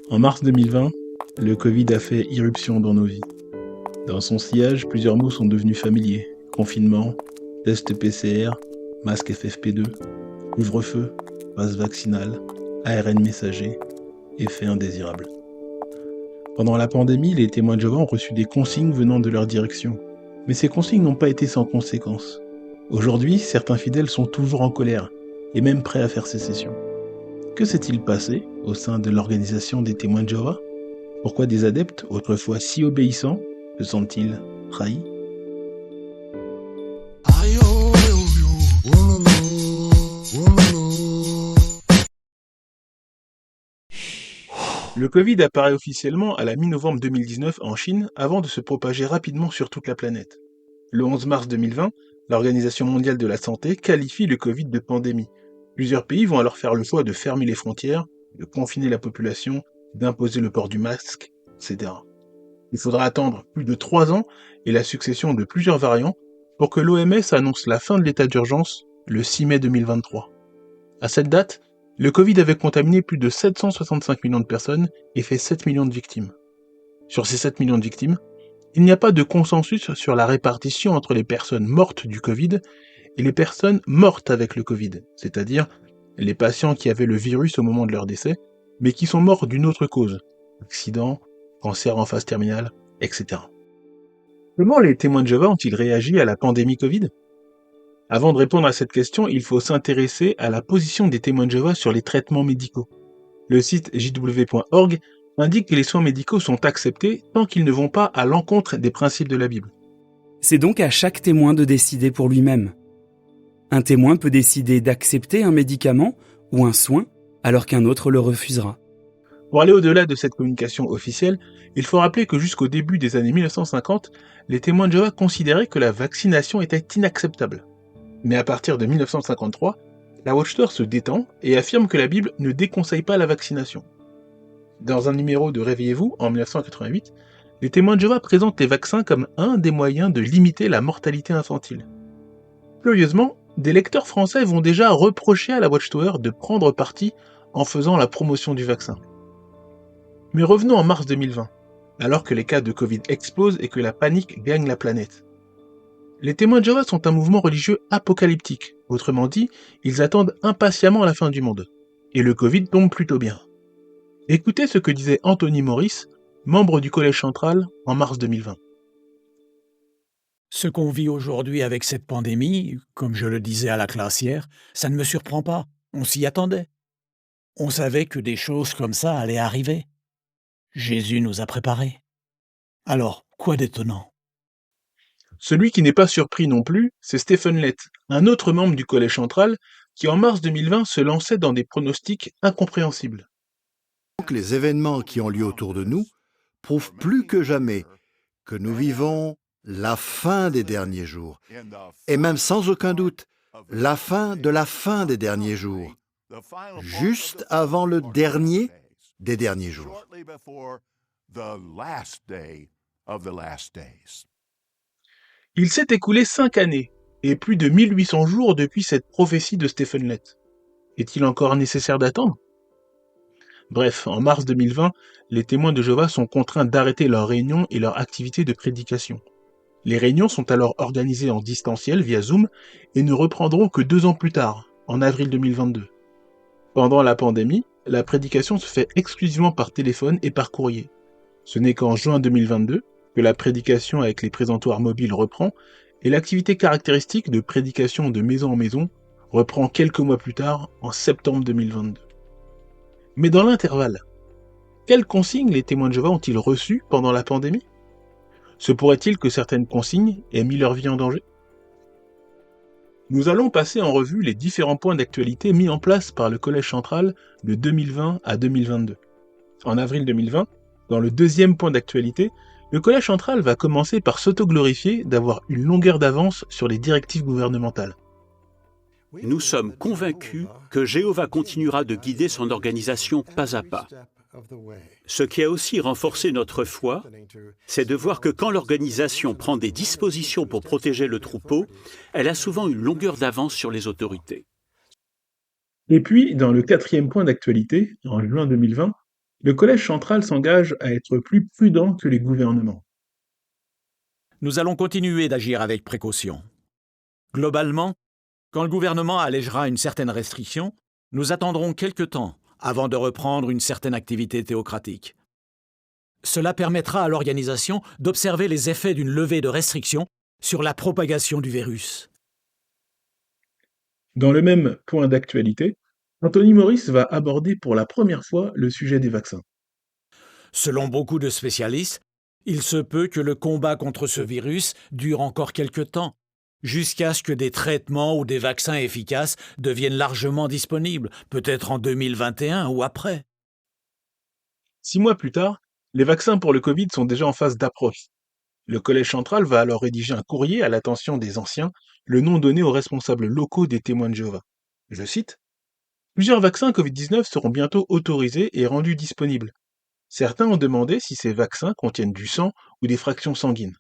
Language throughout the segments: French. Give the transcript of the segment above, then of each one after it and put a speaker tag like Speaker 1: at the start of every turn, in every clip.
Speaker 1: En mars 2020, le Covid a fait irruption dans nos vies. Dans son sillage, plusieurs mots sont devenus familiers. Confinement, test PCR, masque FFP2, couvre-feu, passe vaccinal, ARN messager, effet indésirable. Pendant la pandémie, les témoins de Jéhovah ont reçu des consignes venant de leur direction. Mais ces consignes n'ont pas été sans conséquences. Aujourd'hui, certains fidèles sont toujours en colère, et même prêts à faire sécession. Que s'est-il passé au sein de l'organisation des témoins de Jéhovah ? Pourquoi des adeptes, autrefois si obéissants, se sentent-ils trahis ? Le Covid apparaît officiellement à la mi-novembre 2019 en Chine avant de se propager rapidement sur toute la planète. Le 11 mars 2020, l'Organisation mondiale de la santé qualifie le Covid de pandémie. Plusieurs pays vont alors faire le choix de fermer les frontières, de confiner la population, d'imposer le port du masque, etc. Il faudra attendre plus de 3 ans et la succession de plusieurs variants pour que l'OMS annonce la fin de l'état d'urgence le 6 mai 2023. À cette date, le Covid avait contaminé plus de 765 millions de personnes et fait 7 millions de victimes. Sur ces 7 millions de victimes, il n'y a pas de consensus sur la répartition entre les personnes mortes du Covid et les personnes mortes avec le Covid, c'est-à-dire les patients qui avaient le virus au moment de leur décès, mais qui sont morts d'une autre cause, accident, cancer en phase terminale, etc. Comment les témoins de Jéhovah ont-ils réagi à la pandémie Covid ? Avant de répondre à cette question, il faut s'intéresser à la position des témoins de Jéhovah sur les traitements médicaux. Le site jw.org indique que les soins médicaux sont acceptés tant qu'ils ne vont pas à l'encontre des principes de la Bible.
Speaker 2: C'est donc à chaque témoin de décider pour lui-même. Un témoin peut décider d'accepter un médicament ou un soin alors qu'un autre le refusera.
Speaker 1: Pour aller au-delà de cette communication officielle, il faut rappeler que jusqu'au début des années 1950, les témoins de Jéhovah considéraient que la vaccination était inacceptable. Mais à partir de 1953, la Watchtower se détend et affirme que la Bible ne déconseille pas la vaccination. Dans un numéro de Réveillez-vous, en 1988, les témoins de Jéhovah présentent les vaccins comme un des moyens de limiter la mortalité infantile. Curieusement, des lecteurs français vont déjà reprocher à la Watchtower de prendre parti en faisant la promotion du vaccin. Mais revenons en mars 2020, alors que les cas de Covid explosent et que la panique gagne la planète. Les témoins de Jéhovah sont un mouvement religieux apocalyptique, autrement dit, ils attendent impatiemment la fin du monde. Et le Covid tombe plutôt bien. Écoutez ce que disait Anthony Morris, membre du Collège Central, en mars 2020.
Speaker 3: Ce qu'on vit aujourd'hui avec cette pandémie, comme je le disais à la classe hier, ça ne me surprend pas. On s'y attendait. On savait que des choses comme ça allaient arriver. Jésus nous a préparés. Alors, quoi d'étonnant ?
Speaker 1: Celui qui n'est pas surpris non plus, c'est Stephen Lett, un autre membre du Collège Central, qui en mars 2020 se lançait dans des pronostics incompréhensibles.
Speaker 4: Donc, les événements qui ont lieu autour de nous prouvent plus que jamais que nous vivons la fin des derniers jours, et même sans aucun doute, la fin de la fin des derniers jours, juste avant le dernier des derniers jours.
Speaker 1: Il s'est écoulé 5 années, et plus de 1800 jours depuis cette prophétie de Stephen Lett. Est-il encore nécessaire d'attendre ? Bref, en mars 2020, les témoins de Jéhovah sont contraints d'arrêter leurs réunions et leurs activités de prédication. Les réunions sont alors organisées en distanciel via Zoom et ne reprendront que 2 ans plus tard, en avril 2022. Pendant la pandémie, la prédication se fait exclusivement par téléphone et par courrier. Ce n'est qu'en juin 2022 que la prédication avec les présentoirs mobiles reprend et l'activité caractéristique de prédication de maison en maison reprend quelques mois plus tard, en septembre 2022. Mais dans l'intervalle, quelles consignes les témoins de Jéhovah ont-ils reçues pendant la pandémie ? Se pourrait-il que certaines consignes aient mis leur vie en danger ? Nous allons passer en revue les différents points d'actualité mis en place par le Collège Central de 2020 à 2022. En avril 2020, dans le 2e point d'actualité, le Collège Central va commencer par s'autoglorifier d'avoir une longueur d'avance sur les directives gouvernementales.
Speaker 5: Nous sommes convaincus que Jéhovah continuera de guider son organisation pas à pas. Ce qui a aussi renforcé notre foi, c'est de voir que quand l'organisation prend des dispositions pour protéger le troupeau, elle a souvent une longueur d'avance sur les autorités.
Speaker 1: Et puis, dans le quatrième point d'actualité, en juin 2020, le Collège central s'engage à être plus prudent que les gouvernements.
Speaker 3: Nous allons continuer d'agir avec précaution. Globalement, quand le gouvernement allégera une certaine restriction, nous attendrons quelque temps avant de reprendre une certaine activité théocratique. Cela permettra à l'organisation d'observer les effets d'une levée de restrictions sur la propagation du virus.
Speaker 1: Dans le même point d'actualité, Anthony Maurice va aborder pour la première fois le sujet des vaccins.
Speaker 3: Selon beaucoup de spécialistes, il se peut que le combat contre ce virus dure encore quelque temps, jusqu'à ce que des traitements ou des vaccins efficaces deviennent largement disponibles, peut-être en 2021 ou après.
Speaker 1: 6 mois plus tard, les vaccins pour le Covid sont déjà en phase d'approche. Le Collège central va alors rédiger un courrier à l'attention des anciens, le nom donné aux responsables locaux des témoins de Jéhovah. Je cite: Plusieurs vaccins Covid-19 seront bientôt autorisés et rendus disponibles. Certains ont demandé si ces vaccins contiennent du sang ou des fractions sanguines.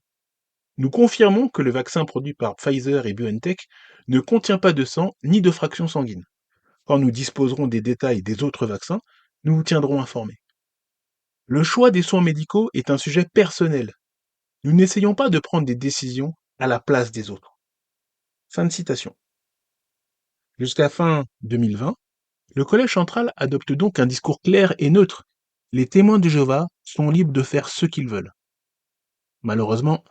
Speaker 1: Nous confirmons que le vaccin produit par Pfizer et BioNTech ne contient pas de sang ni de fractions sanguines. Quand nous disposerons des détails des autres vaccins, nous vous tiendrons informés. Le choix des soins médicaux est un sujet personnel. Nous n'essayons pas de prendre des décisions à la place des autres. Fin de citation. Jusqu'à fin 2020, le Collège central adopte donc un discours clair et neutre. Les témoins de Jéhovah sont libres de faire ce qu'ils veulent. Malheureusement,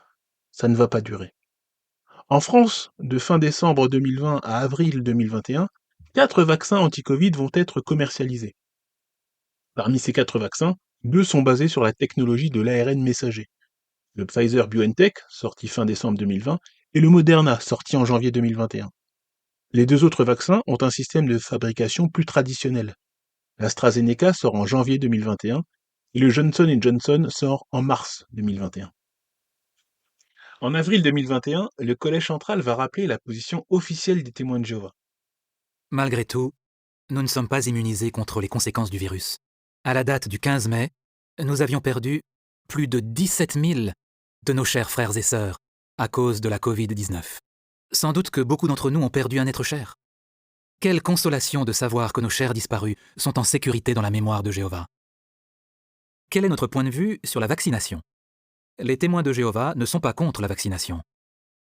Speaker 1: ça ne va pas durer. En France, de fin décembre 2020 à avril 2021, 4 vaccins anti-Covid vont être commercialisés. Parmi ces 4 vaccins, 2 sont basés sur la technologie de l'ARN messager. Le Pfizer-BioNTech, sorti fin décembre 2020, et le Moderna, sorti en janvier 2021. Les 2 autres vaccins ont un système de fabrication plus traditionnel. L'AstraZeneca sort en janvier 2021 et le Johnson & Johnson sort en mars 2021. En avril 2021, le Collège central va rappeler la position officielle des témoins de Jéhovah.
Speaker 6: Malgré tout, nous ne sommes pas immunisés contre les conséquences du virus. À la date du 15 mai, nous avions perdu plus de 17 000 de nos chers frères et sœurs à cause de la Covid-19. Sans doute que beaucoup d'entre nous ont perdu un être cher. Quelle consolation de savoir que nos chers disparus sont en sécurité dans la mémoire de Jéhovah. Quel est notre point de vue sur la vaccination ? Les témoins de Jéhovah ne sont pas contre la vaccination.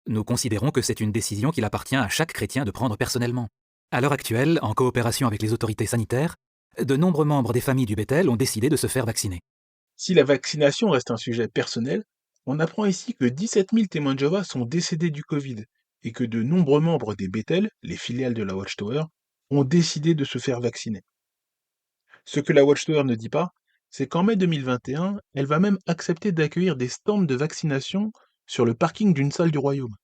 Speaker 6: Nous considérons que c'est une décision qu'il appartient à chaque chrétien de prendre personnellement. À l'heure actuelle, en coopération avec les autorités sanitaires, de nombreux membres des familles du Bethel ont décidé de se faire vacciner.
Speaker 1: Si la vaccination reste un sujet personnel, on apprend ici que 17 000 témoins de Jéhovah sont décédés du Covid et que de nombreux membres des Bethel, les filiales de la Watchtower, ont décidé de se faire vacciner. Ce que la Watchtower ne dit pas, c'est qu'en mai 2021, elle va même accepter d'accueillir des stands de vaccination sur le parking d'une salle du royaume.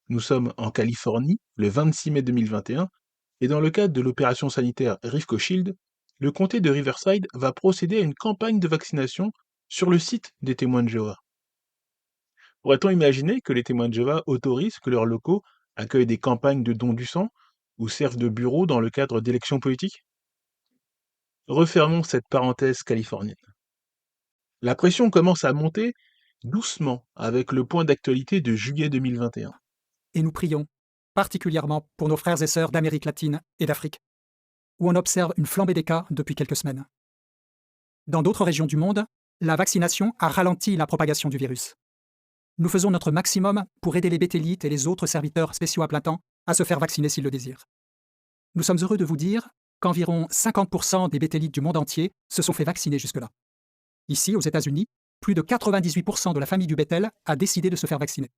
Speaker 1: Nous sommes en Californie, le 26 mai 2021, et dans le cadre de l'opération sanitaire Rifco Shield, le comté de Riverside va procéder à une campagne de vaccination sur le site des témoins de Jéhovah. Pourrait-on imaginer que les témoins de Jéhovah autorisent que leurs locaux accueillent des campagnes de dons du sang ou servent de bureau dans le cadre d'élections politiques ? Refermons cette parenthèse californienne. La pression commence à monter doucement avec le point d'actualité de juillet 2021.
Speaker 7: Et nous prions, particulièrement pour nos frères et sœurs d'Amérique latine et d'Afrique, où on observe une flambée des cas depuis quelques semaines. Dans d'autres régions du monde, la vaccination a ralenti la propagation du virus. Nous faisons notre maximum pour aider les béthélites et les autres serviteurs spéciaux à plein temps à se faire vacciner s'ils le désirent. Nous sommes heureux de vous dire qu'environ 50% des béthélites du monde entier se sont fait vacciner jusque-là. Ici, aux États-Unis, plus de 98% de la famille du Bethel a décidé de se faire vacciner.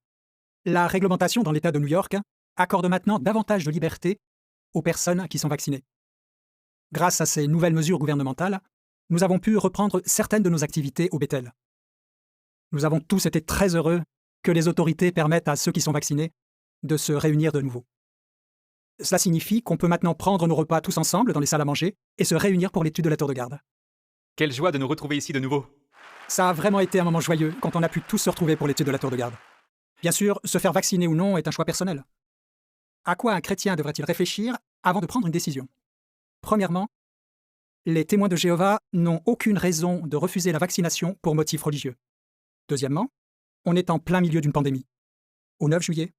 Speaker 7: La réglementation dans l'État de New York accorde maintenant davantage de liberté aux personnes qui sont vaccinées. Grâce à ces nouvelles mesures gouvernementales, nous avons pu reprendre certaines de nos activités au Bethel. Nous avons tous été très heureux que les autorités permettent à ceux qui sont vaccinés de se réunir de nouveau. Cela signifie qu'on peut maintenant prendre nos repas tous ensemble dans les salles à manger et se réunir pour l'étude de la tour de garde.
Speaker 8: Quelle joie de nous retrouver ici de nouveau.
Speaker 7: Ça a vraiment été un moment joyeux quand on a pu tous se retrouver pour l'étude de la tour de garde. Bien sûr, se faire vacciner ou non est un choix personnel. À quoi un chrétien devrait-il réfléchir avant de prendre une décision ? Premièrement, les témoins de Jéhovah n'ont aucune raison de refuser la vaccination pour motif religieux. Deuxièmement, on est en plein milieu d'une pandémie. Au 9 juillet,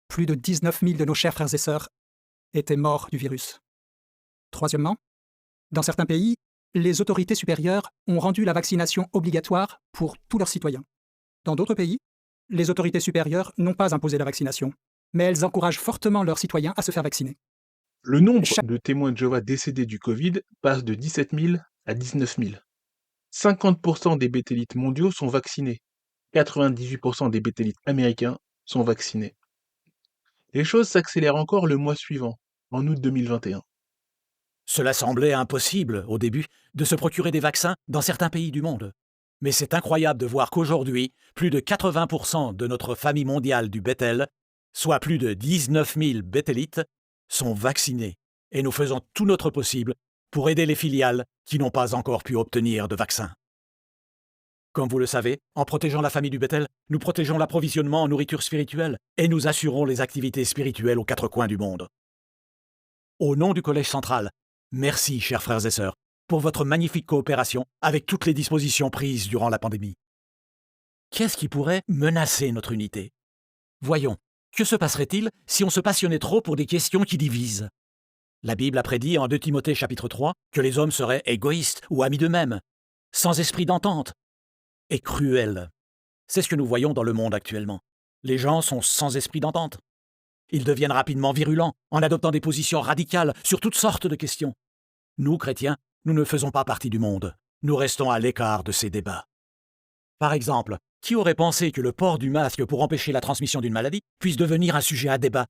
Speaker 7: plus de 19 000 de nos chers frères et sœurs étaient morts du virus. Troisièmement, dans certains pays, les autorités supérieures ont rendu la vaccination obligatoire pour tous leurs citoyens. Dans d'autres pays, les autorités supérieures n'ont pas imposé la vaccination, mais elles encouragent fortement leurs citoyens à se faire vacciner.
Speaker 1: Le nombre de témoins de Jéhovah décédés du Covid passe de 17 000 à 19 000. 50% des bétélites mondiaux sont vaccinés. 98% des bétélites américains sont vaccinés. Les choses s'accélèrent encore le mois suivant, en août 2021.
Speaker 3: Cela semblait impossible, au début, de se procurer des vaccins dans certains pays du monde. Mais c'est incroyable de voir qu'aujourd'hui, plus de 80% de notre famille mondiale du Bethel, soit plus de 19 000 bétélites, sont vaccinés. Et nous faisons tout notre possible pour aider les filiales qui n'ont pas encore pu obtenir de vaccins. Comme vous le savez, en protégeant la famille du Bethel, nous protégeons l'approvisionnement en nourriture spirituelle et nous assurons les activités spirituelles aux quatre coins du monde. Au nom du Collège central, merci, chers frères et sœurs, pour votre magnifique coopération avec toutes les dispositions prises durant la pandémie. Qu'est-ce qui pourrait menacer notre unité? Voyons, que se passerait-il si on se passionnait trop pour des questions qui divisent? La Bible a prédit en 2 Timothée chapitre 3 que les hommes seraient égoïstes ou amis d'eux-mêmes, sans esprit d'entente et cruels. C'est ce que nous voyons dans le monde actuellement. Les gens sont sans esprit d'entente. Ils deviennent rapidement virulents en adoptant des positions radicales sur toutes sortes de questions. Nous, chrétiens, nous ne faisons pas partie du monde. Nous restons à l'écart de ces débats. Par exemple, qui aurait pensé que le port du masque pour empêcher la transmission d'une maladie puisse devenir un sujet à débat?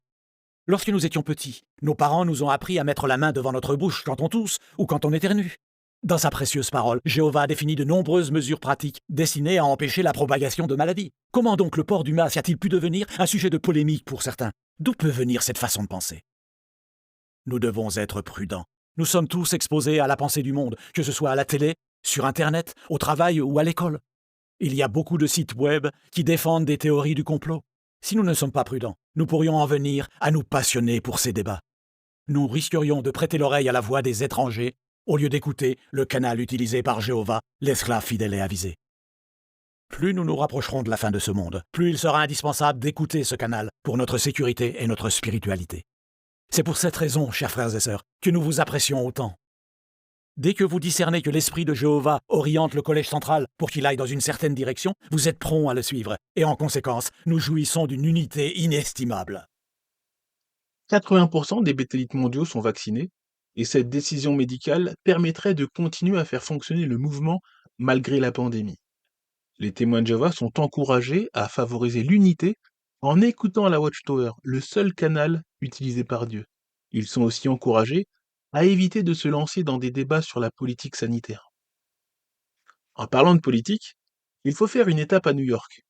Speaker 3: Lorsque nous étions petits, nos parents nous ont appris à mettre la main devant notre bouche quand on tousse ou quand on éternue. Dans sa précieuse parole, Jéhovah a défini de nombreuses mesures pratiques destinées à empêcher la propagation de maladies. Comment donc le port du masque a-t-il pu devenir un sujet de polémique pour certains? D'où peut venir cette façon de penser? Nous devons être prudents. Nous sommes tous exposés à la pensée du monde, que ce soit à la télé, sur Internet, au travail ou à l'école. Il y a beaucoup de sites web qui défendent des théories du complot. Si nous ne sommes pas prudents, nous pourrions en venir à nous passionner pour ces débats. Nous risquerions de prêter l'oreille à la voix des étrangers au lieu d'écouter le canal utilisé par Jéhovah, l'esclave fidèle et avisé. Plus nous nous rapprocherons de la fin de ce monde, plus il sera indispensable d'écouter ce canal pour notre sécurité et notre spiritualité. C'est pour cette raison, chers frères et sœurs, que nous vous apprécions autant. Dès que vous discernez que l'Esprit de Jéhovah oriente le Collège central pour qu'il aille dans une certaine direction, vous êtes prompts à le suivre, et en conséquence, nous jouissons d'une unité inestimable.
Speaker 1: 80% des bétélites mondiaux sont vaccinés, et cette décision médicale permettrait de continuer à faire fonctionner le mouvement malgré la pandémie. Les témoins de Jéhovah sont encouragés à favoriser l'unité en écoutant la Watchtower, le seul canal utilisé par Dieu. Ils sont aussi encouragés à éviter de se lancer dans des débats sur la politique sanitaire. En parlant de politique, il faut faire une étape à New York.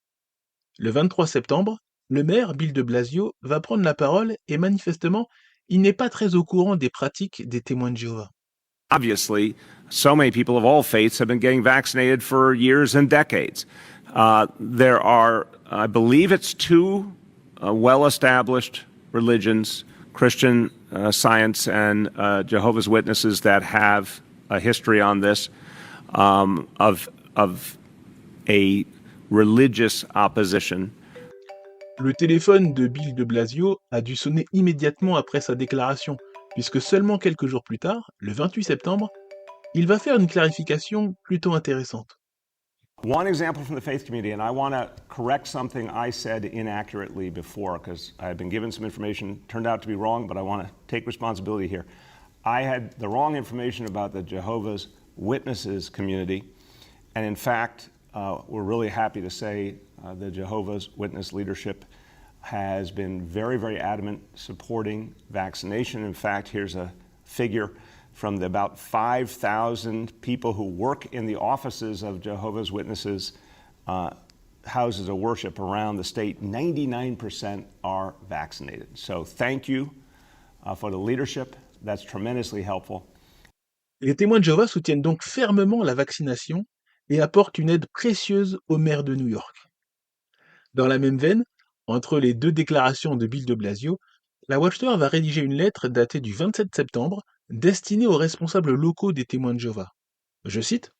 Speaker 1: Le 23 septembre, le maire Bill de Blasio va prendre la parole et manifestement, il n'est pas très au courant des pratiques des témoins de Jéhovah.
Speaker 9: Obviously, so many people of all faiths have been getting vaccinated for years and decades. There are, I believe it's 2 well-established religions, Christian Science and Jehovah's Witnesses, that have a history on this of a religious opposition.
Speaker 1: Le téléphone de Bill de Blasio a dû sonner immédiatement après sa déclaration, puisque seulement quelques jours plus tard, le 28 septembre, il va faire une clarification plutôt intéressante.
Speaker 9: One example from the faith community, and I want to correct something I said inaccurately before, because I had been given some information, turned out to be wrong, but I want to take responsibility here. I had the wrong information about the Jehovah's Witnesses community, and in fact, we're really happy to say the Jehovah's Witness leadership has been very, very adamant supporting vaccination. In fact, here's a figure from the about 5,000 people who work in the offices of Jehovah's Witnesses houses of worship around the state. 99% are vaccinated. So thank you for the leadership. That's tremendously helpful.
Speaker 1: Les témoins de Jéhovah soutiennent donc fermement la vaccination et apportent une aide précieuse au maire de New York. Dans la même veine, entre les 2 déclarations de Bill de Blasio, la Watchtower va rédiger une lettre datée du 27 septembre destiné aux responsables locaux des témoins de Jéhovah. Je cite: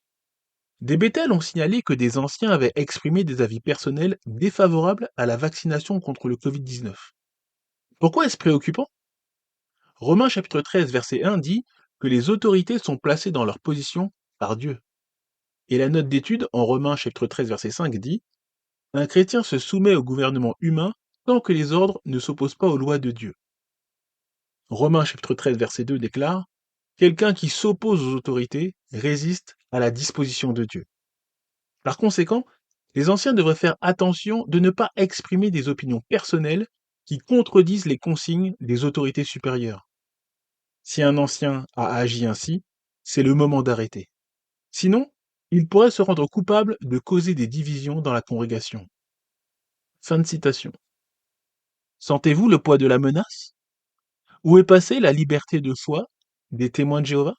Speaker 1: des Bethel ont signalé que des anciens avaient exprimé des avis personnels défavorables à la vaccination contre le Covid-19. Pourquoi est-ce préoccupant? Romains chapitre 13 verset 1 dit que les autorités sont placées dans leur position par Dieu. Et la note d'étude en Romains chapitre 13 verset 5 dit: un chrétien se soumet au gouvernement humain tant que les ordres ne s'opposent pas aux lois de Dieu. Romains chapitre 13 verset 2 déclare: quelqu'un qui s'oppose aux autorités résiste à la disposition de Dieu. Par conséquent, les anciens devraient faire attention de ne pas exprimer des opinions personnelles qui contredisent les consignes des autorités supérieures. Si un ancien a agi ainsi, c'est le moment d'arrêter. Sinon, il pourrait se rendre coupable de causer des divisions dans la congrégation. Fin de citation. Sentez-vous le poids de la menace? Où est passée la liberté de foi des témoins de Jéhovah?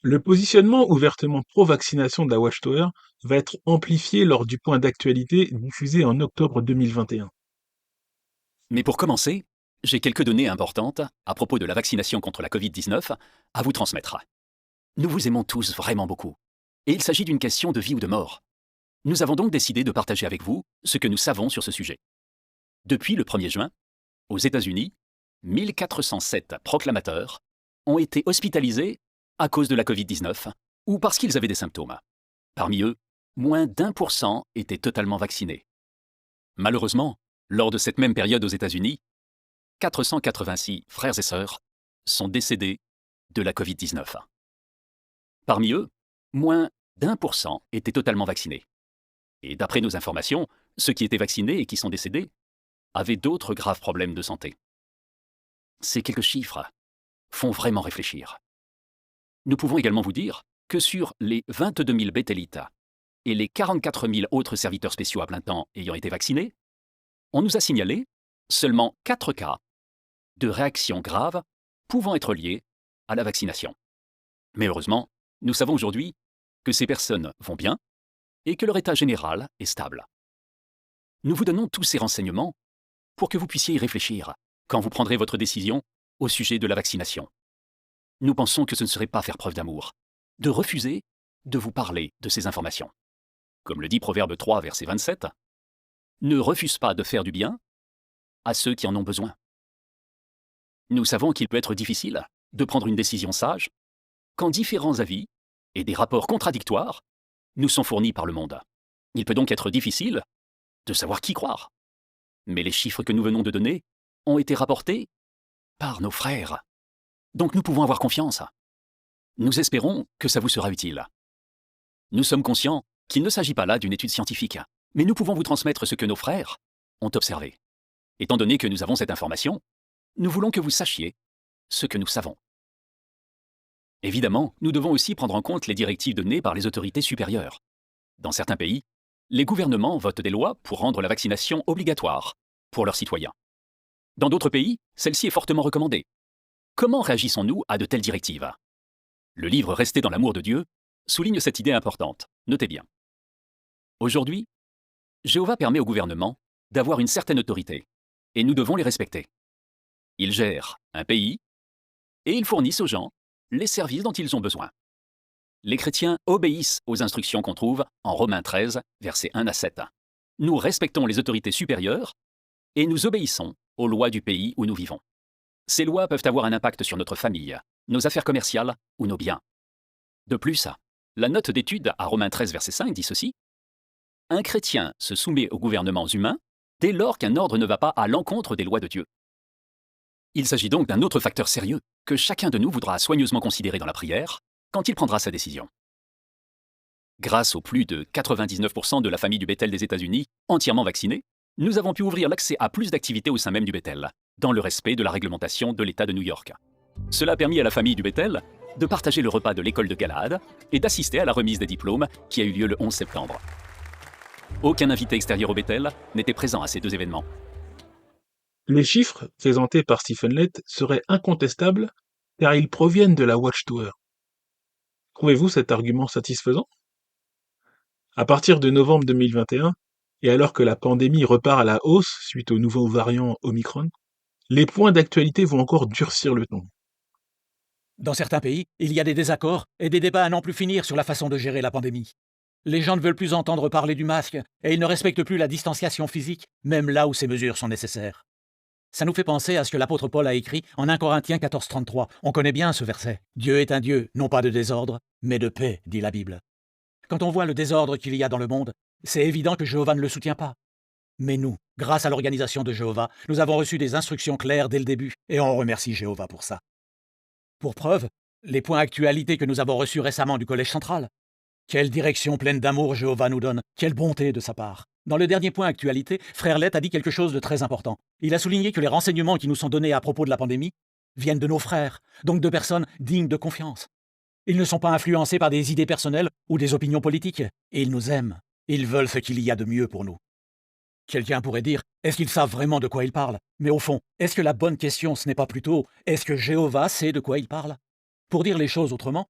Speaker 1: Le positionnement ouvertement pro-vaccination de la Watchtower va être amplifié lors du point d'actualité diffusé en octobre 2021.
Speaker 10: Mais pour commencer, j'ai quelques données importantes à propos de la vaccination contre la Covid-19 à vous transmettre. Nous vous aimons tous vraiment beaucoup, et il s'agit d'une question de vie ou de mort. Nous avons donc décidé de partager avec vous ce que nous savons sur ce sujet. Depuis le 1er juin, aux États-Unis, 1407 proclamateurs ont été hospitalisés à cause de la Covid-19 ou parce qu'ils avaient des symptômes. Parmi eux, moins d'1% étaient totalement vaccinés. Malheureusement, lors de cette même période aux États-Unis, 486 frères et sœurs sont décédés de la Covid-19. Parmi eux, moins d'1% étaient totalement vaccinés. Et d'après nos informations, ceux qui étaient vaccinés et qui sont décédés avaient d'autres graves problèmes de santé. Ces quelques chiffres font vraiment réfléchir. Nous pouvons également vous dire que sur les 22 000 Bethélites et les 44 000 autres serviteurs spéciaux à plein temps ayant été vaccinés, on nous a signalé seulement 4 cas de réactions graves pouvant être liées à la vaccination. Mais heureusement, nous savons aujourd'hui que ces personnes vont bien et que leur état général est stable. Nous vous donnons tous ces renseignements pour que vous puissiez y réfléchir quand vous prendrez votre décision au sujet de la vaccination. Nous pensons que ce ne serait pas faire preuve d'amour de refuser de vous parler de ces informations. Comme le dit Proverbe 3, verset 27, « Ne refuse pas de faire du bien à ceux qui en ont besoin. » Nous savons qu'il peut être difficile de prendre une décision sage quand différents avis et des rapports contradictoires nous sont fournis par le monde. Il peut donc être difficile de savoir qui croire. Mais les chiffres que nous venons de donner ont été rapportés par nos frères. Donc nous pouvons avoir confiance. Nous espérons que ça vous sera utile. Nous sommes conscients qu'il ne s'agit pas là d'une étude scientifique, mais nous pouvons vous transmettre ce que nos frères ont observé. Étant donné que nous avons cette information, nous voulons que vous sachiez ce que nous savons. Évidemment, nous devons aussi prendre en compte les directives données par les autorités supérieures. Dans certains pays, les gouvernements votent des lois pour rendre la vaccination obligatoire pour leurs citoyens. Dans d'autres pays, celle-ci est fortement recommandée. Comment réagissons-nous à de telles directives? Le livre Rester dans l'amour de Dieu souligne cette idée importante. Notez bien. Aujourd'hui, Jéhovah permet au gouvernement d'avoir une certaine autorité, et nous devons les respecter. Ils gèrent un pays, et ils fournissent aux gens les services dont ils ont besoin. Les chrétiens obéissent aux instructions qu'on trouve en Romains 13, versets 1 à 7. Nous respectons les autorités supérieures, et nous obéissons aux lois du pays où nous vivons. Ces lois peuvent avoir un impact sur notre famille, nos affaires commerciales ou nos biens. De plus, la note d'étude à Romains 13, verset 5 dit ceci: « Un chrétien se soumet aux gouvernements humains dès lors qu'un ordre ne va pas à l'encontre des lois de Dieu. » Il s'agit donc d'un autre facteur sérieux que chacun de nous voudra soigneusement considérer dans la prière quand il prendra sa décision. Grâce aux plus de 99% de la famille du Bethel des États-Unis entièrement vaccinée, nous avons pu ouvrir l'accès à plus d'activités au sein même du Bethel, dans le respect de la réglementation de l'État de New York. Cela a permis à la famille du Bethel de partager le repas de l'école de Galaad et d'assister à la remise des diplômes qui a eu lieu le 11 septembre. Aucun invité extérieur au Bethel n'était présent à ces deux événements.
Speaker 1: Les chiffres présentés par Stephen Lett seraient incontestables car ils proviennent de la Watchtower. Trouvez-vous cet argument satisfaisant? À partir de novembre 2021, et alors que la pandémie repart à la hausse suite au nouveau variant Omicron, les points d'actualité vont encore durcir le ton.
Speaker 3: Dans certains pays, il y a des désaccords et des débats à n'en plus finir sur la façon de gérer la pandémie. Les gens ne veulent plus entendre parler du masque et ils ne respectent plus la distanciation physique, même là où ces mesures sont nécessaires. Ça nous fait penser à ce que l'apôtre Paul a écrit en 1 Corinthiens 14:33. On connaît bien ce verset. « Dieu est un Dieu, non pas de désordre, mais de paix », dit la Bible. Quand on voit le désordre qu'il y a dans le monde, c'est évident que Jéhovah ne le soutient pas. Mais nous, grâce à l'organisation de Jéhovah, nous avons reçu des instructions claires dès le début et on remercie Jéhovah pour ça. Pour preuve, les points actualités que nous avons reçus récemment du Collège central. Quelle direction pleine d'amour Jéhovah nous donne, quelle bonté de sa part. Dans le dernier point actualité, Frère Lett a dit quelque chose de très important. Il a souligné que les renseignements qui nous sont donnés à propos de la pandémie viennent de nos frères, donc de personnes dignes de confiance. Ils ne sont pas influencés par des idées personnelles ou des opinions politiques. Et ils nous aiment. Ils veulent ce qu'il y a de mieux pour nous. Quelqu'un pourrait dire, est-ce qu'ils savent vraiment de quoi ils parlent? Mais au fond, est-ce que la bonne question, ce n'est pas plutôt, est-ce que Jéhovah sait de quoi il parle? Pour dire les choses autrement,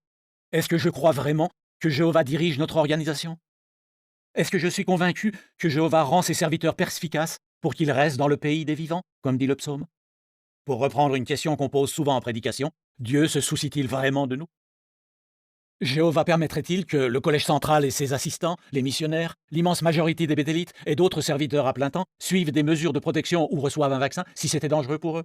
Speaker 3: est-ce que je crois vraiment que Jéhovah dirige notre organisation? Est-ce que je suis convaincu que Jéhovah rend ses serviteurs perspicaces pour qu'ils restent dans le pays des vivants, comme dit le psaume? Pour reprendre une question qu'on pose souvent en prédication, Dieu se soucie-t-il vraiment de nous? Jéhovah permettrait-il que le Collège central et ses assistants, les missionnaires, l'immense majorité des bétélites et d'autres serviteurs à plein temps suivent des mesures de protection ou reçoivent un vaccin si c'était dangereux pour eux?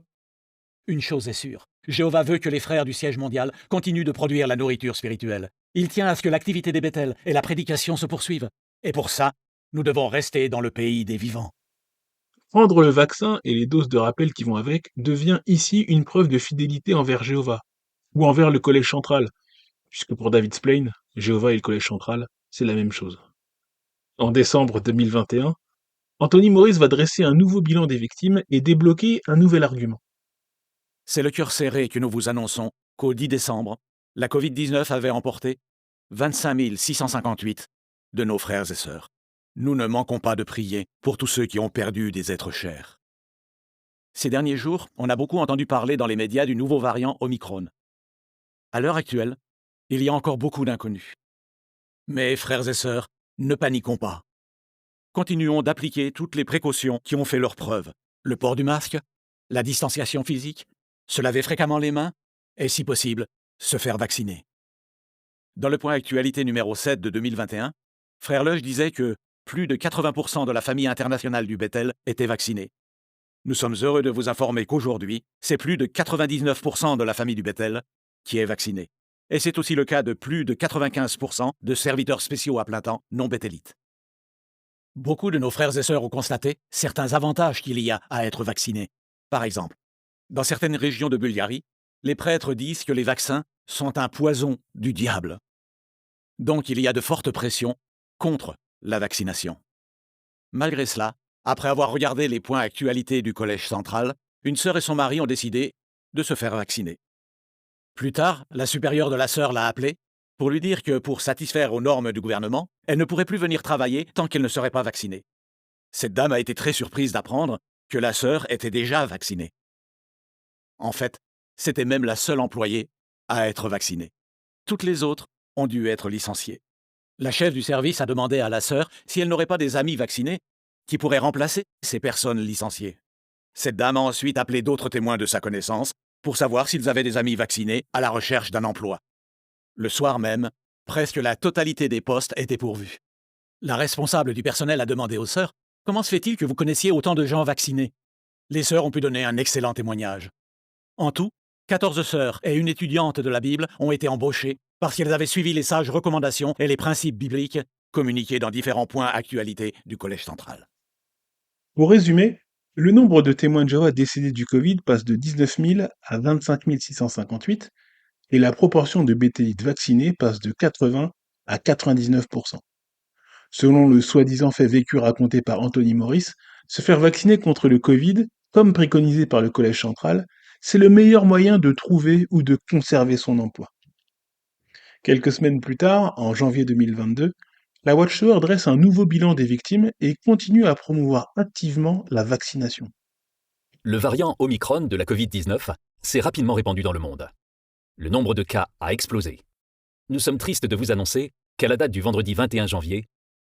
Speaker 3: Une chose est sûre, Jéhovah veut que les frères du siège mondial continuent de produire la nourriture spirituelle. Il tient à ce que l'activité des Béthel et la prédication se poursuivent. Et pour ça, nous devons rester dans le pays des vivants.
Speaker 1: Prendre le vaccin et les doses de rappel qui vont avec devient ici une preuve de fidélité envers Jéhovah, ou envers le Collège central, puisque pour David Splain, Jéhovah et le Collège central, c'est la même chose. En décembre 2021, Anthony Morris va dresser un nouveau bilan des victimes et débloquer un nouvel argument.
Speaker 3: C'est le cœur serré que nous vous annonçons qu'au 10 décembre, la Covid-19 avait emporté 25 658 de nos frères et sœurs. Nous ne manquons pas de prier pour tous ceux qui ont perdu des êtres chers. Ces derniers jours, on a beaucoup entendu parler dans les médias du nouveau variant Omicron. À l'heure actuelle, il y a encore beaucoup d'inconnus. Mais, frères et sœurs, ne paniquons pas. Continuons d'appliquer toutes les précautions qui ont fait leur preuve. Le port du masque, la distanciation physique, se laver fréquemment les mains et, si possible, se faire vacciner. Dans le point actualité numéro 7 de 2021, Frère Leuch disait que plus de 80% de la famille internationale du Béthel était vaccinée. Nous sommes heureux de vous informer qu'aujourd'hui, c'est plus de 99% de la famille du Béthel qui est vaccinée. Et c'est aussi le cas de plus de 95% de serviteurs spéciaux à plein temps non béthélites. Beaucoup de nos frères et sœurs ont constaté certains avantages qu'il y a à être vaccinés. Par exemple, dans certaines régions de Bulgarie, les prêtres disent que les vaccins sont un poison du diable. Donc il y a de fortes pressions contre la vaccination. Malgré cela, après avoir regardé les points actualités du Collège central, une sœur et son mari ont décidé de se faire vacciner. Plus tard, la supérieure de la sœur l'a appelée pour lui dire que pour satisfaire aux normes du gouvernement, elle ne pourrait plus venir travailler tant qu'elle ne serait pas vaccinée. Cette dame a été très surprise d'apprendre que la sœur était déjà vaccinée. En fait, c'était même la seule employée à être vaccinée. Toutes les autres ont dû être licenciées. La chef du service a demandé à la sœur si elle n'aurait pas des amis vaccinés qui pourraient remplacer ces personnes licenciées. Cette dame a ensuite appelé d'autres témoins de sa connaissance pour savoir s'ils avaient des amis vaccinés à la recherche d'un emploi. Le soir même, presque la totalité des postes étaient pourvus. La responsable du personnel a demandé aux sœurs « Comment se fait-il que vous connaissiez autant de gens vaccinés ?» Les sœurs ont pu donner un excellent témoignage. En tout, 14 sœurs et une étudiante de la Bible ont été embauchées parce qu'elles avaient suivi les sages recommandations et les principes bibliques communiqués dans différents points actualités du Collège central.
Speaker 1: Pour résumer, le nombre de témoins de Jéhovah décédés du Covid passe de 19 000 à 25 658 et la proportion de béthélites vaccinés passe de 80 à 99%. Selon le soi-disant fait vécu raconté par Anthony Morris, se faire vacciner contre le Covid, comme préconisé par le Collège central, c'est le meilleur moyen de trouver ou de conserver son emploi. Quelques semaines plus tard, en janvier 2022, la Watchtower dresse un nouveau bilan des victimes et continue à promouvoir activement la vaccination.
Speaker 10: Le variant Omicron de la Covid-19 s'est rapidement répandu dans le monde. Le nombre de cas a explosé. Nous sommes tristes de vous annoncer qu'à la date du vendredi 21 janvier,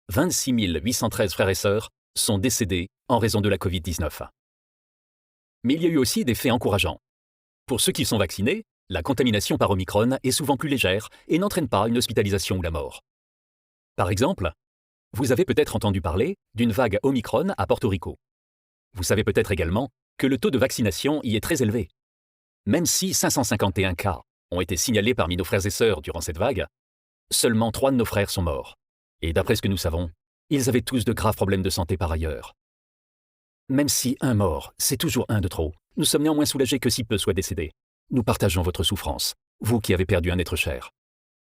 Speaker 10: 26 813 frères et sœurs sont décédés en raison de la Covid-19. Mais il y a eu aussi des faits encourageants. Pour ceux qui sont vaccinés, La contamination par Omicron est souvent plus légère et n'entraîne pas une hospitalisation ou la mort. Par exemple, vous avez peut-être entendu parler d'une vague Omicron à Porto Rico. Vous savez peut-être également que le taux de vaccination y est très élevé. Même si 551 cas ont été signalés parmi nos frères et sœurs durant cette vague, seulement 3 de nos frères sont morts. Et d'après ce que nous savons, ils avaient tous de graves problèmes de santé par ailleurs. Même si un mort, c'est toujours un de trop, nous sommes néanmoins soulagés que si peu soient décédés. Nous partageons votre souffrance, vous qui avez perdu un être cher.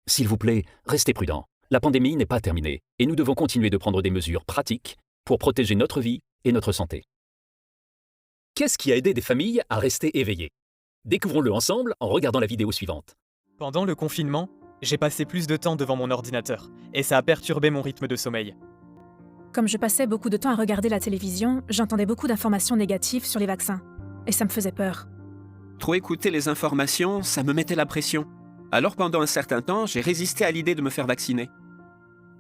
Speaker 10: S'il vous plaît, restez prudents. La pandémie n'est pas terminée et nous devons continuer de prendre des mesures pratiques pour protéger notre vie et notre santé. Qu'est-ce qui a aidé des familles à rester éveillées? Découvrons-le ensemble en regardant la vidéo suivante.
Speaker 11: Pendant le confinement, j'ai passé plus de temps devant mon ordinateur et ça a perturbé mon rythme de sommeil.
Speaker 12: Comme je passais beaucoup de temps à regarder la télévision, j'entendais beaucoup d'informations négatives sur les vaccins. Et ça me faisait peur.
Speaker 13: Trop écouter les informations, ça me mettait la pression. Alors pendant un certain temps, j'ai résisté à l'idée de me faire vacciner.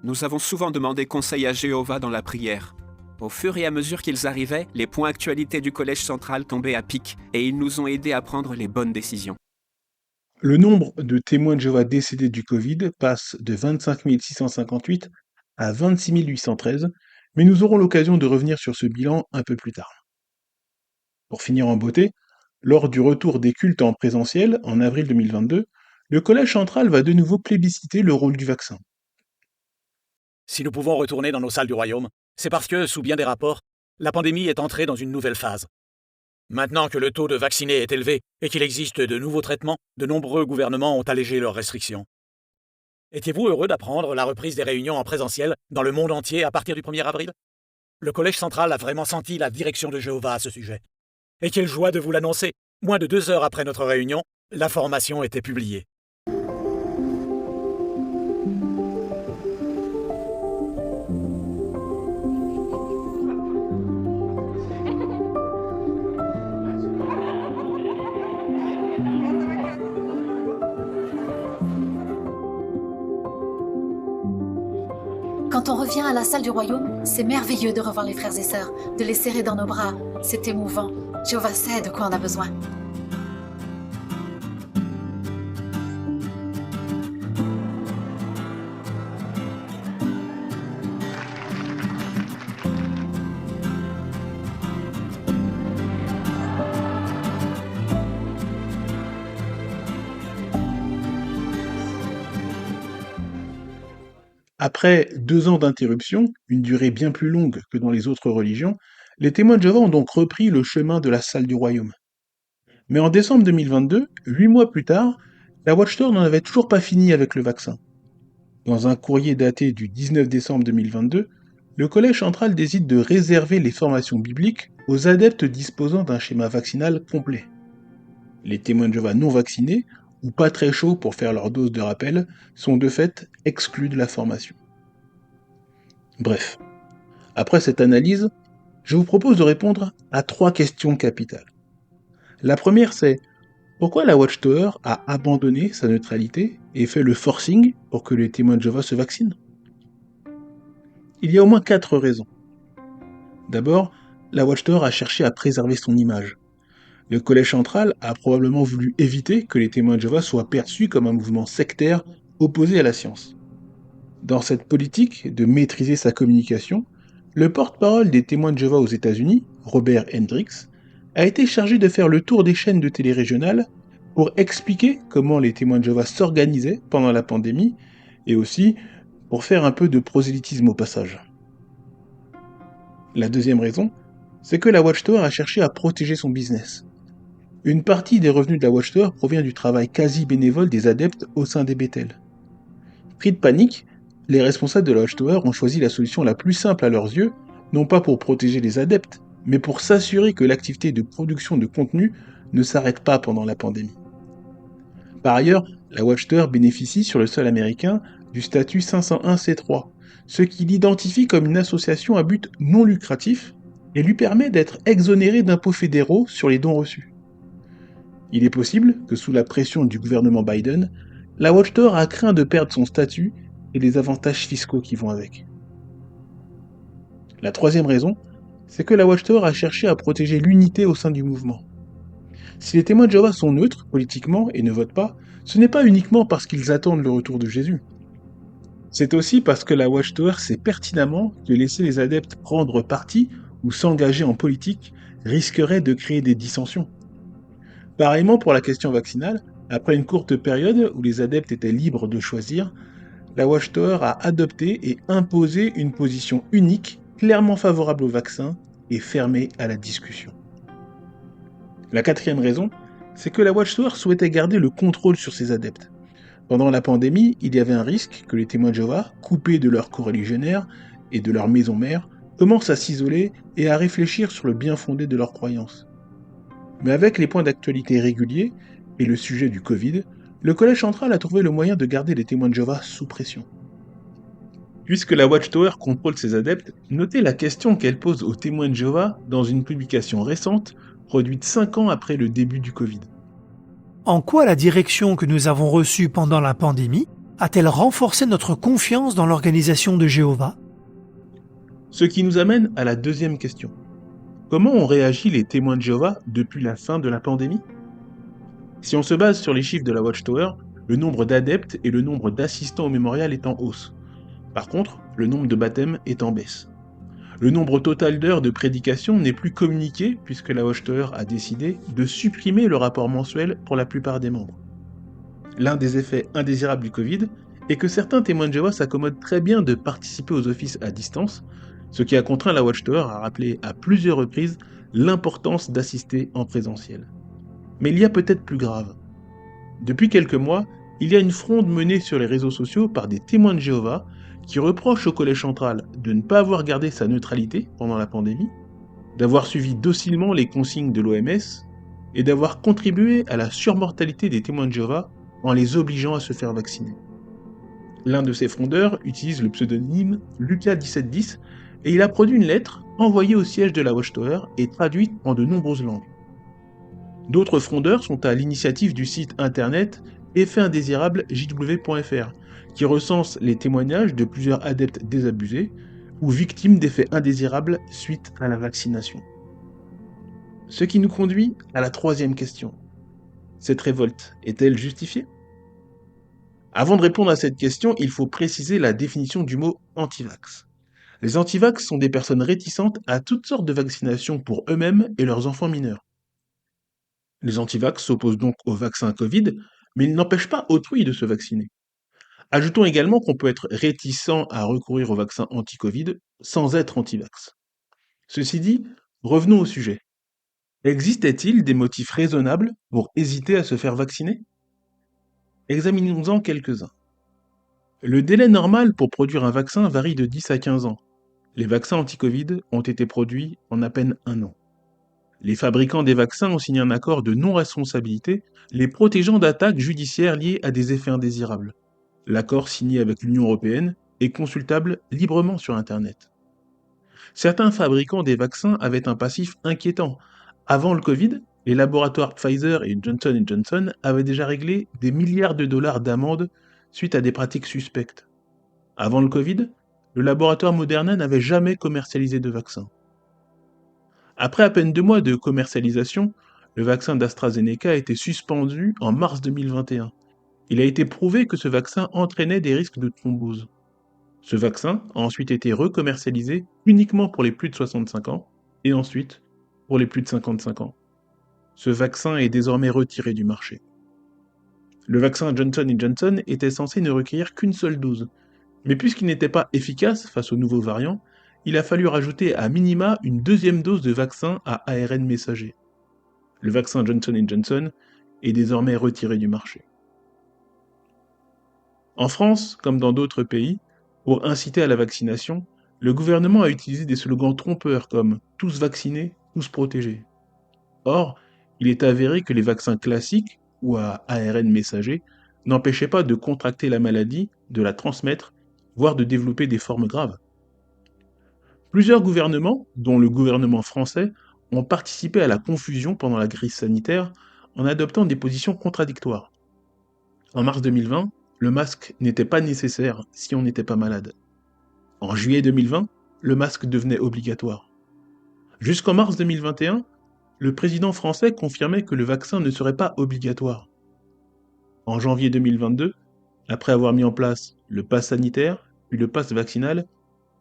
Speaker 13: Nous avons souvent demandé conseil à Jéhovah dans la prière. Au fur et à mesure qu'ils arrivaient, les points actualités du Collège central tombaient à pic et ils nous ont aidés à prendre les bonnes décisions.
Speaker 1: Le nombre de témoins de Jéhovah décédés du Covid passe de 25 658 à 26 813, mais nous aurons l'occasion de revenir sur ce bilan un peu plus tard. Pour finir en beauté, lors du retour des cultes en présentiel, en avril 2022, le Collège central va de nouveau plébisciter le rôle du vaccin.
Speaker 3: Si nous pouvons retourner dans nos salles du royaume, c'est parce que, sous bien des rapports, la pandémie est entrée dans une nouvelle phase. Maintenant que le taux de vaccinés est élevé et qu'il existe de nouveaux traitements, de nombreux gouvernements ont allégé leurs restrictions. Étiez-vous heureux d'apprendre la reprise des réunions en présentiel dans le monde entier à partir du 1er avril? Le Collège central a vraiment senti la direction de Jéhovah à ce sujet. Et quelle joie de vous l'annoncer! Moins de 2 heures après notre réunion, l'information était publiée.
Speaker 14: Quand on revient à la salle du royaume, c'est merveilleux de revoir les frères et sœurs, de les serrer dans nos bras. C'est émouvant. Jéhovah sait de quoi on a besoin.
Speaker 1: Après 2 ans d'interruption, une durée bien plus longue que dans les autres religions, les témoins de Jéhovah ont donc repris le chemin de la salle du royaume. Mais en décembre 2022, 8 mois plus tard, la Watchtower n'en avait toujours pas fini avec le vaccin. Dans un courrier daté du 19 décembre 2022, le Collège central décide de réserver les formations bibliques aux adeptes disposant d'un schéma vaccinal complet. Les témoins de Jéhovah non vaccinés, ou pas très chauds pour faire leur dose de rappel, sont de fait exclus de la formation. Bref, après cette analyse, je vous propose de répondre à 3 questions capitales. La première c'est, pourquoi la Watchtower a abandonné sa neutralité et fait le forcing pour que les témoins de Jéhovah se vaccinent? Il y a au moins 4 raisons. D'abord, la Watchtower a cherché à préserver son image. Le Collège central a probablement voulu éviter que les témoins de Jéhovah soient perçus comme un mouvement sectaire opposé à la science. Dans cette politique de maîtriser sa communication, le porte-parole des témoins de Jéhovah aux États-Unis, Robert Hendricks, a été chargé de faire le tour des chaînes de télé régionales pour expliquer comment les témoins de Jéhovah s'organisaient pendant la pandémie et aussi pour faire un peu de prosélytisme au passage. La deuxième raison, c'est que la Watchtower a cherché à protéger son business. Une partie des revenus de la Watchtower provient du travail quasi bénévole des adeptes au sein des Bethel. Pris de panique, les responsables de la Watchtower ont choisi la solution la plus simple à leurs yeux, non pas pour protéger les adeptes, mais pour s'assurer que l'activité de production de contenu ne s'arrête pas pendant la pandémie. Par ailleurs, la Watchtower bénéficie sur le sol américain du statut 501c3, ce qui l'identifie comme une association à but non lucratif et lui permet d'être exonérée d'impôts fédéraux sur les dons reçus. Il est possible que sous la pression du gouvernement Biden, la Watchtower a craint de perdre son statut et les avantages fiscaux qui vont avec. La troisième raison, c'est que la Watchtower a cherché à protéger l'unité au sein du mouvement. Si les témoins de Jéhovah sont neutres politiquement et ne votent pas, ce n'est pas uniquement parce qu'ils attendent le retour de Jésus. C'est aussi parce que la Watchtower sait pertinemment que laisser les adeptes prendre parti ou s'engager en politique risquerait de créer des dissensions. Pareillement pour la question vaccinale, après une courte période où les adeptes étaient libres de choisir, la Watchtower a adopté et imposé une position unique, clairement favorable au vaccin et fermée à la discussion. La quatrième raison, c'est que la Watchtower souhaitait garder le contrôle sur ses adeptes. Pendant la pandémie, il y avait un risque que les témoins de Jéhovah, coupés de leurs coreligionnaires et de leur maison mère, commencent à s'isoler et à réfléchir sur le bien fondé de leurs croyances. Mais avec les points d'actualité réguliers et le sujet du Covid, le Collège central a trouvé le moyen de garder les témoins de Jéhovah sous pression. Puisque la Watchtower contrôle ses adeptes, notez la question qu'elle pose aux témoins de Jéhovah dans une publication récente, produite 5 ans après le début du Covid.
Speaker 15: En quoi la direction que nous avons reçue pendant la pandémie a-t-elle renforcé notre confiance dans l'organisation de Jéhovah ?
Speaker 1: Ce qui nous amène à la deuxième question. Comment ont réagi les témoins de Jéhovah depuis la fin de la pandémie ? Si on se base sur les chiffres de la Watchtower, le nombre d'adeptes et le nombre d'assistants au mémorial est en hausse. Par contre, le nombre de baptêmes est en baisse. Le nombre total d'heures de prédication n'est plus communiqué puisque la Watchtower a décidé de supprimer le rapport mensuel pour la plupart des membres. L'un des effets indésirables du Covid est que certains témoins de Jéhovah s'accommodent très bien de participer aux offices à distance, ce qui a contraint la Watchtower à rappeler à plusieurs reprises l'importance d'assister en présentiel. Mais il y a peut-être plus grave. Depuis quelques mois, il y a une fronde menée sur les réseaux sociaux par des témoins de Jéhovah qui reproche au Collège central de ne pas avoir gardé sa neutralité pendant la pandémie, d'avoir suivi docilement les consignes de l'OMS et d'avoir contribué à la surmortalité des témoins de Jéhovah en les obligeant à se faire vacciner. L'un de ses fondeurs utilise le pseudonyme Lucas1710 et il a produit une lettre envoyée au siège de la Watchtower et traduite en de nombreuses langues. D'autres frondeurs sont à l'initiative du site internet effetindésirable.jw.fr qui recense les témoignages de plusieurs adeptes désabusés ou victimes d'effets indésirables suite à la vaccination. Ce qui nous conduit à la troisième question. Cette révolte est-elle justifiée ? Avant de répondre à cette question, il faut préciser la définition du mot anti-vax. Les anti-vax sont des personnes réticentes à toutes sortes de vaccinations pour eux-mêmes et leurs enfants mineurs. Les anti-vax s'opposent donc au vaccin Covid, mais ils n'empêchent pas autrui de se vacciner. Ajoutons également qu'on peut être réticent à recourir au vaccin anti-Covid sans être anti-vax. Ceci dit, revenons au sujet. Existait-il des motifs raisonnables pour hésiter à se faire vacciner ? Examinons-en quelques-uns. Le délai normal pour produire un vaccin varie de 10 à 15 ans. Les vaccins anti-Covid ont été produits en à peine 1 an. Les fabricants des vaccins ont signé un accord de non-responsabilité les protégeant d'attaques judiciaires liées à des effets indésirables. L'accord signé avec l'Union européenne est consultable librement sur Internet. Certains fabricants des vaccins avaient un passif inquiétant. Avant le Covid, les laboratoires Pfizer et Johnson & Johnson avaient déjà réglé des milliards de dollars d'amendes suite à des pratiques suspectes. Avant le Covid, le laboratoire Moderna n'avait jamais commercialisé de vaccin. Après à peine 2 mois de commercialisation, le vaccin d'AstraZeneca a été suspendu en mars 2021. Il a été prouvé que ce vaccin entraînait des risques de thrombose. Ce vaccin a ensuite été recommercialisé uniquement pour les plus de 65 ans et ensuite pour les plus de 55 ans. Ce vaccin est désormais retiré du marché. Le vaccin Johnson & Johnson était censé ne requérir qu'une seule dose, mais puisqu'il n'était pas efficace face aux nouveaux variants, il a fallu rajouter à minima une 2e dose de vaccin à ARN messager. Le vaccin Johnson & Johnson est désormais retiré du marché. En France, comme dans d'autres pays, pour inciter à la vaccination, le gouvernement a utilisé des slogans trompeurs comme « tous vaccinés, tous protégés ». Or, il est avéré que les vaccins classiques, ou à ARN messager, n'empêchaient pas de contracter la maladie, de la transmettre, voire de développer des formes graves. Plusieurs gouvernements, dont le gouvernement français, ont participé à la confusion pendant la crise sanitaire en adoptant des positions contradictoires. En mars 2020, le masque n'était pas nécessaire si on n'était pas malade. En juillet 2020, le masque devenait obligatoire. Jusqu'en mars 2021, le président français confirmait que le vaccin ne serait pas obligatoire. En janvier 2022, après avoir mis en place le pass sanitaire, puis le pass vaccinal,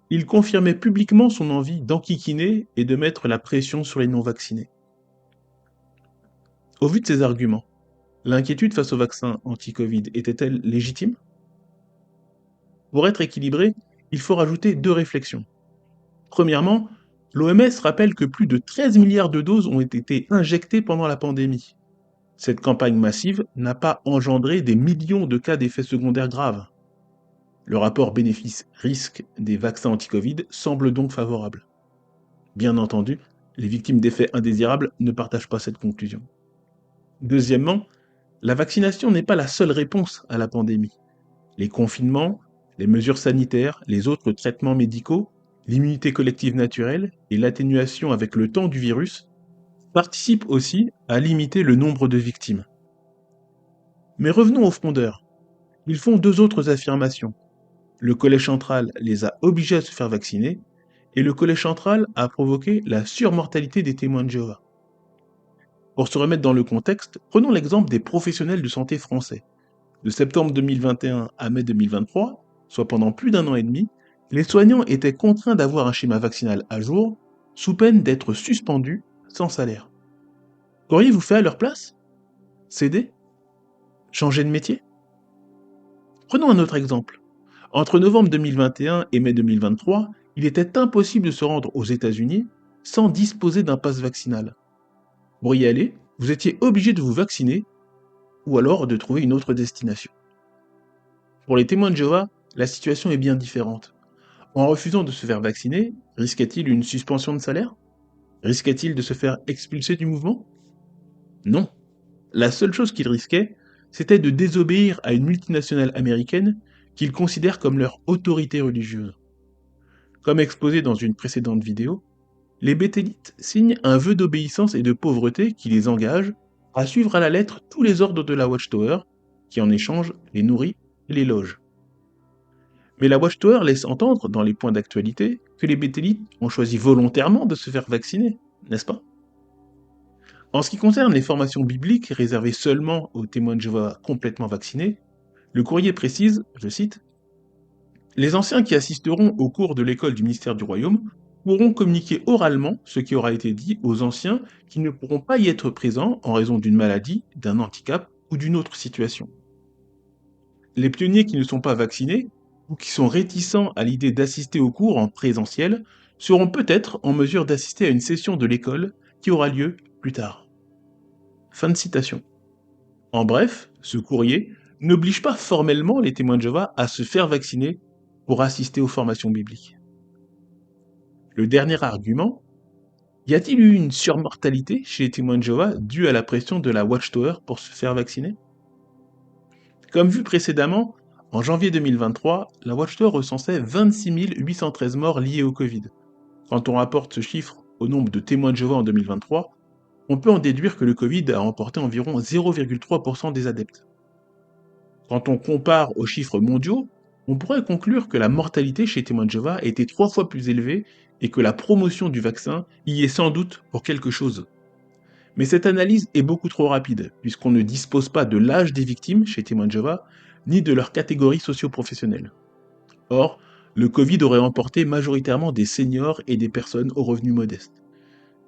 Speaker 1: il confirmait publiquement son envie d'enquiquiner et de mettre la pression sur les non-vaccinés. Au vu de ces arguments, l'inquiétude face au vaccin anti-Covid était-elle légitime ? Pour être équilibré, il faut rajouter 2 réflexions. Premièrement, l'OMS rappelle que plus de 13 milliards de doses ont été injectées pendant la pandémie. Cette campagne massive n'a pas engendré des millions de cas d'effets secondaires graves. Le rapport bénéfice-risque des vaccins anti-Covid semble donc favorable. Bien entendu, les victimes d'effets indésirables ne partagent pas cette conclusion. Deuxièmement, la vaccination n'est pas la seule réponse à la pandémie. Les confinements, les mesures sanitaires, les autres traitements médicaux, l'immunité collective naturelle et l'atténuation avec le temps du virus participent aussi à limiter le nombre de victimes. Mais revenons aux frondeurs. Ils font 2 autres affirmations. Le Collège central les a obligés à se faire vacciner et le Collège central a provoqué la surmortalité des témoins de Jéhovah. Pour se remettre dans le contexte, prenons l'exemple des professionnels de santé français. De septembre 2021 à mai 2023, soit pendant plus d'1 an et demi, les soignants étaient contraints d'avoir un schéma vaccinal à jour, sous peine d'être suspendus sans salaire. Qu'auriez-vous fait à leur place ? Céder ? Changer de métier ? Prenons un autre exemple. Entre novembre 2021 et mai 2023, il était impossible de se rendre aux États-Unis sans disposer d'un pass vaccinal. Pour y aller, vous étiez obligé de vous vacciner ou alors de trouver une autre destination. Pour les témoins de Jéhovah, la situation est bien différente. En refusant de se faire vacciner, risquait-il une suspension de salaire ? Risquait-il de se faire expulser du mouvement ? Non. La seule chose qu'ils risquaient, c'était de désobéir à une multinationale américaine qu'ils considèrent comme leur autorité religieuse. Comme exposé dans une précédente vidéo, les béthélites signent un vœu d'obéissance et de pauvreté qui les engage à suivre à la lettre tous les ordres de la Watchtower, qui en échange les nourrit et les loge. Mais la Watchtower laisse entendre, dans les points d'actualité, que les béthélites ont choisi volontairement de se faire vacciner, n'est-ce pas ? En ce qui concerne les formations bibliques réservées seulement aux témoins de Jéhovah complètement vaccinés, le courrier précise, je cite, « Les anciens qui assisteront au cours de l'école du ministère du Royaume pourront communiquer oralement ce qui aura été dit aux anciens qui ne pourront pas y être présents en raison d'une maladie, d'un handicap ou d'une autre situation. Les pionniers qui ne sont pas vaccinés ou qui sont réticents à l'idée d'assister au cours en présentiel seront peut-être en mesure d'assister à une session de l'école qui aura lieu plus tard. » Fin de citation. En bref, ce courrier n'oblige pas formellement les témoins de Jéhovah à se faire vacciner pour assister aux formations bibliques. Le dernier argument, y a-t-il eu une surmortalité chez les témoins de Jéhovah due à la pression de la Watchtower pour se faire vacciner ? Comme vu précédemment, en janvier 2023, la Watchtower recensait 26 813 morts liés au Covid. Quand on rapporte ce chiffre au nombre de témoins de Jéhovah en 2023, on peut en déduire que le Covid a emporté environ 0,3% des adeptes. Quand on compare aux chiffres mondiaux, on pourrait conclure que la mortalité chez les témoins de Jéhovah était 3 fois plus élevée et que la promotion du vaccin y est sans doute pour quelque chose. Mais cette analyse est beaucoup trop rapide, puisqu'on ne dispose pas de l'âge des victimes chez les témoins de Jéhovah, ni de leur catégorie socio-professionnelle. Or, le Covid aurait emporté majoritairement des seniors et des personnes aux revenus modestes.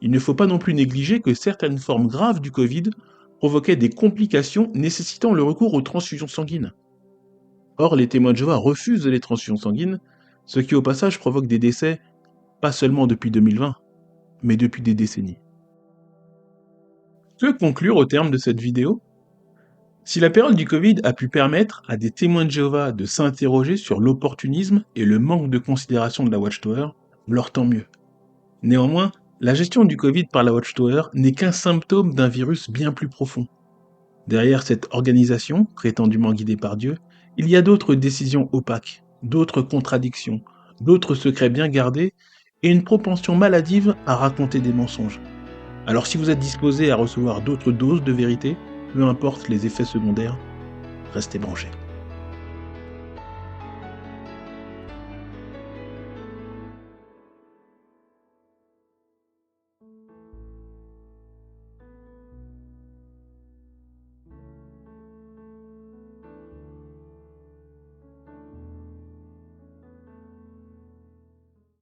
Speaker 1: Il ne faut pas non plus négliger que certaines formes graves du Covid provoquaient des complications nécessitant le recours aux transfusions sanguines. Or, les témoins de Jéhovah refusent les transfusions sanguines, ce qui au passage provoque des décès, pas seulement depuis 2020, mais depuis des décennies. Que conclure au terme de cette vidéo ? Si la période du Covid a pu permettre à des témoins de Jéhovah de s'interroger sur l'opportunisme et le manque de considération de la Watchtower, alors tant mieux. Néanmoins, la gestion du Covid par la Watchtower n'est qu'un symptôme d'un virus bien plus profond. Derrière cette organisation, prétendument guidée par Dieu, il y a d'autres décisions opaques, d'autres contradictions, d'autres secrets bien gardés et une propension maladive à raconter des mensonges. Alors si vous êtes disposé à recevoir d'autres doses de vérité, peu importe les effets secondaires, restez branchés.